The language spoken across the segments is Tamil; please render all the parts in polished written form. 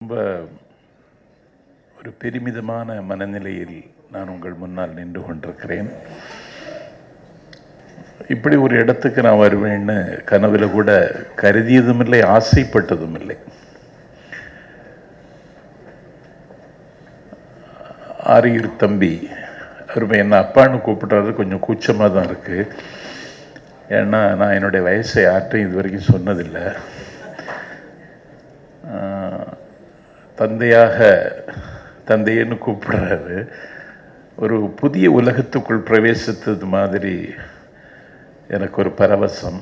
ரொம்ப ஒரு பெருமிதமான மனநிலையில் நான் உங்கள் முன்னால் நின்று கொண்டிருக்கிறேன். இப்படி ஒரு இடத்துக்கு நான் வருவேன்னு கனவுல கூட கருதியதும் இல்லை, ஆசைப்பட்டதும் இல்லை. ஆரியூர் தம்பி அவர் என்ன அப்பான்னு கூப்பிடுறது கொஞ்சம் கூச்சமாக தான் இருக்குது. ஏன்னா நான் என்னுடைய வயசை யார்ட்டையும் இது வரைக்கும் சொன்னதில்லை. தந்தையன்னு கூப்பிடுறாரு. ஒரு புதிய உலகத்துக்குள் பிரவேசித்தது மாதிரி எனக்கு ஒரு பரவசம்.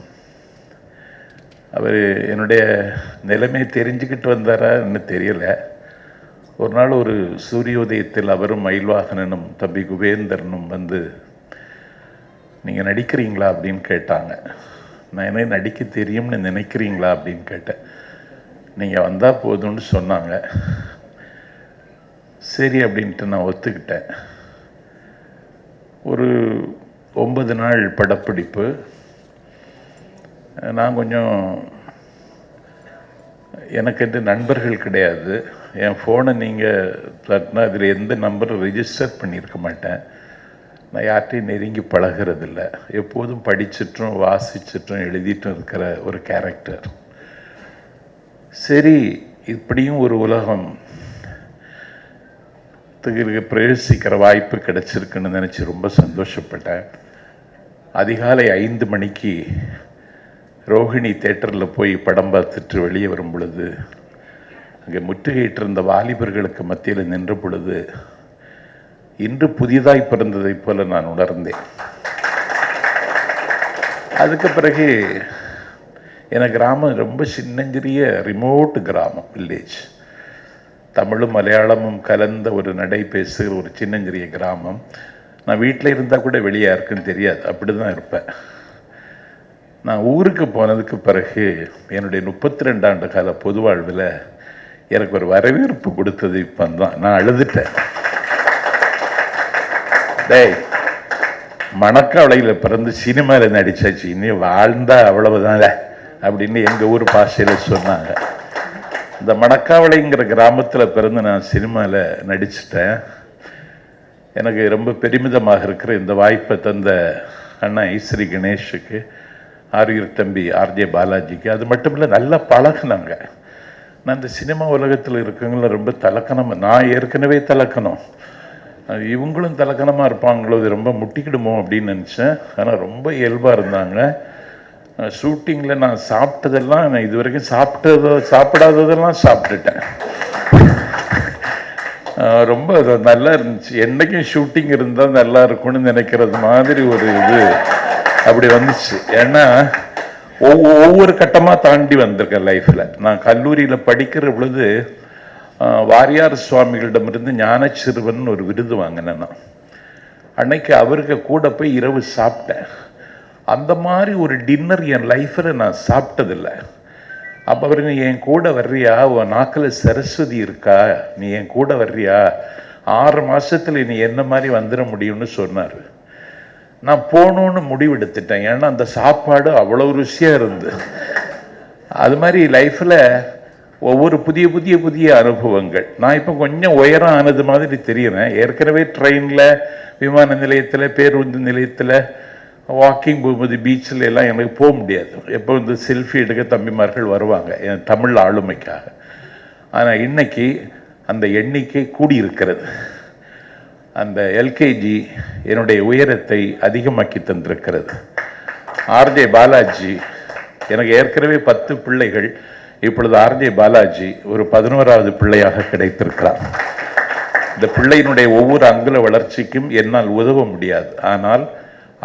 அவர் என்னுடைய நிலைமை தெரிஞ்சுக்கிட்டு வந்தாரான்னு தெரியலை. ஒரு நாள் ஒரு சூரியோதயத்தில் அவரும் மயில்வாகனனும் தம்பி குபேந்தரனும் வந்து நீங்கள் நடிக்கிறீங்களா அப்படின்னு கேட்டாங்க. நான் என்ன நடிக்க தெரியும்னு நினைக்கிறீங்களா அப்படின்னு கேட்டேன். நீங்கள் வந்தால் போதும்னு சொன்னாங்க. சரி அப்படின்ட்டு நான் ஒத்துக்கிட்டேன். ஒரு 9 நாள் படப்பிடிப்பு. நான் கொஞ்சம் எனக்கு நண்பர்கள் கிடையாது. என் ஃபோனை நீங்கள் தட்டினா அதில் எந்த நம்பரும் ரெஜிஸ்டர் பண்ணியிருக்க மாட்டேன். நான் யார்கிட்டையும் நெருங்கி பழகிறதில்ல. எப்போதும் படிச்சுட்டும் வாசிச்சுட்டும் எழுதிட்டும் இருக்கிற ஒரு கேரக்டர். சரி, இப்படியும் ஒரு உலகம் பிரவேசிக்கிற வாய்ப்பு கிடைச்சிருக்குன்னு நினச்சி ரொம்ப சந்தோஷப்பட்டேன். அதிகாலை 5 மணிக்கு ரோஹிணி தேட்டரில் போய் படம் பார்த்துட்டு வெளியே வரும் பொழுது அங்கே முற்றுகையிட்டு இருந்த வாலிபர்களுக்கு மத்தியில் நின்ற பொழுது இன்று புதிதாய் பிறந்ததைப் போல நான் உணர்ந்தேன். அதுக்கு பிறகு எனக்கு கிராமம் ரொம்ப சின்னஞ்சிறிய ரிமோட் கிராமம், வில்லேஜ். தமிழும் மலையாளமும் கலந்த ஒரு நடை பேசுகிற ஒரு சின்னஞ்சிறிய கிராமம். நான் வீட்டில் இருந்தால் கூட வெளியே யாருக்குன்னு தெரியாது, அப்படி தான் இருப்பேன். நான் ஊருக்கு போனதுக்கு பிறகு என்னுடைய 32 ஆண்டு கால பொது வாழ்வில் எனக்கு ஒரு வரவேற்பு கொடுத்தது இப்போ தான். நான் அழுதுட்டேன். டேய், மணக்காவளையில் பிறந்து சினிமாவில் நடிச்சாச்சு, இன்னும் வாழ்ந்தா அவ்வளவுதான் அப்படின்னு எங்கள் ஊர் பாஷையில் சொன்னாங்க. இந்த மணக்காவளைங்கிற கிராமத்தில் பிறந்து நான் சினிமாவில் நடிச்சிட்டேன். எனக்கு ரொம்ப பெருமிதமாக இருக்கிற இந்த வாய்ப்பை தந்த அண்ணா ஐஸ்ரீ கணேஷுக்கு, ஆரியூர் தம்பி ஆர்ஜே பாலாஜிக்கு, அது மட்டும் இல்லை நல்லா பழகினாங்க. நான் இந்த சினிமா உலகத்தில் இருக்கவங்கள ரொம்ப தலக்கணமாக, நான் ஏற்கனவே தலக்கணும், இவங்களும் தலக்கணமாக இருப்பாங்களோ, இது ரொம்ப முட்டிக்கிடுமோ அப்படின்னு நினச்சேன். ஆனால் ரொம்ப இயல்பாக இருந்தாங்க. ஷூட்டிங்கில் நான் சாப்பிட்டதெல்லாம், நான் இது வரைக்கும் சாப்பிடாததெல்லாம் சாப்பிட்டுட்டேன். ரொம்ப நல்லா இருந்துச்சு. என்றைக்கும் ஷூட்டிங் இருந்தால் நல்லா இருக்கும்னு நினைக்கிறது மாதிரி ஒரு இது அப்படி வந்துச்சு. ஏன்னா ஒவ்வொரு கட்டமாக தாண்டி வந்திருக்கேன் லைஃப்பில். நான் கல்லூரியில் படிக்கிற பொழுது வாரியார் சுவாமிகளிடமிருந்து ஞானச்சிறுவன் ஒரு விருது வாங்கினேன். நான் அன்னைக்கு அவருக்கு கூட போய் இரவு சாப்பிட்டேன். அந்த மாதிரி ஒரு டின்னர் என் லைஃப்பில் நான் சாப்பிட்டதில்லை. அப்போ அவருங்க, என் கூட வர்றியா, உன் நாக்கில் சரஸ்வதி இருக்கா, நீ என் கூட வர்றியா, 6 மாதத்தில் நீ என்ன மாதிரி வந்துட முடியும்னு சொன்னார். நான் போகணுன்னு முடிவெடுத்துட்டேன். ஏன்னா அந்த சாப்பாடு அவ்வளோ ருசியாக இருந்து. அது மாதிரி லைஃப்பில் ஒவ்வொரு புதிய அனுபவங்கள். நான் இப்போ கொஞ்சம் உயரம் ஆனது மாதிரி தெரியுறேன். ஏற்கனவே ட்ரெயினில், விமான நிலையத்தில், பேருந்து நிலையத்தில், வாக்கிங் போகும்போது பீச்சில் எல்லாம் எனக்கு போக முடியாது. எப்போ வந்து செல்ஃபி எடுக்க தம்பிமார்கள் வருவாங்க என் தமிழ் ஆளுமைக்காக. ஆனால் இன்னைக்கு அந்த எண்ணிக்கை கூடியிருக்கிறது. அந்த எல்கேஜி என்னுடைய உயரத்தை அதிகமாக்கி தந்திருக்கிறது. ஆர்ஜே பாலாஜி, எனக்கு ஏற்கனவே 10 பிள்ளைகள், இப்பொழுது ஆர்ஜே பாலாஜி ஒரு 11வது பிள்ளையாக கிடைத்திருக்கிறார். இந்த பிள்ளையினுடைய ஒவ்வொரு அங்குல வளர்ச்சிக்கும் என்னால் உதவ முடியாது. ஆனால்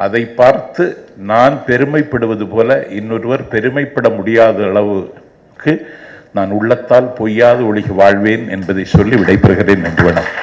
அதை பார்த்து நான் பெருமைப்படுவது போல இன்னொருவர் பெருமைப்பட முடியாத அளவுக்கு நான் உள்ளத்தால் பொய்யாத ஒளிக்கு வாழ்வேன் என்பதை சொல்லி விடைபெறுகிறேன். நன்றி, வணக்கம்.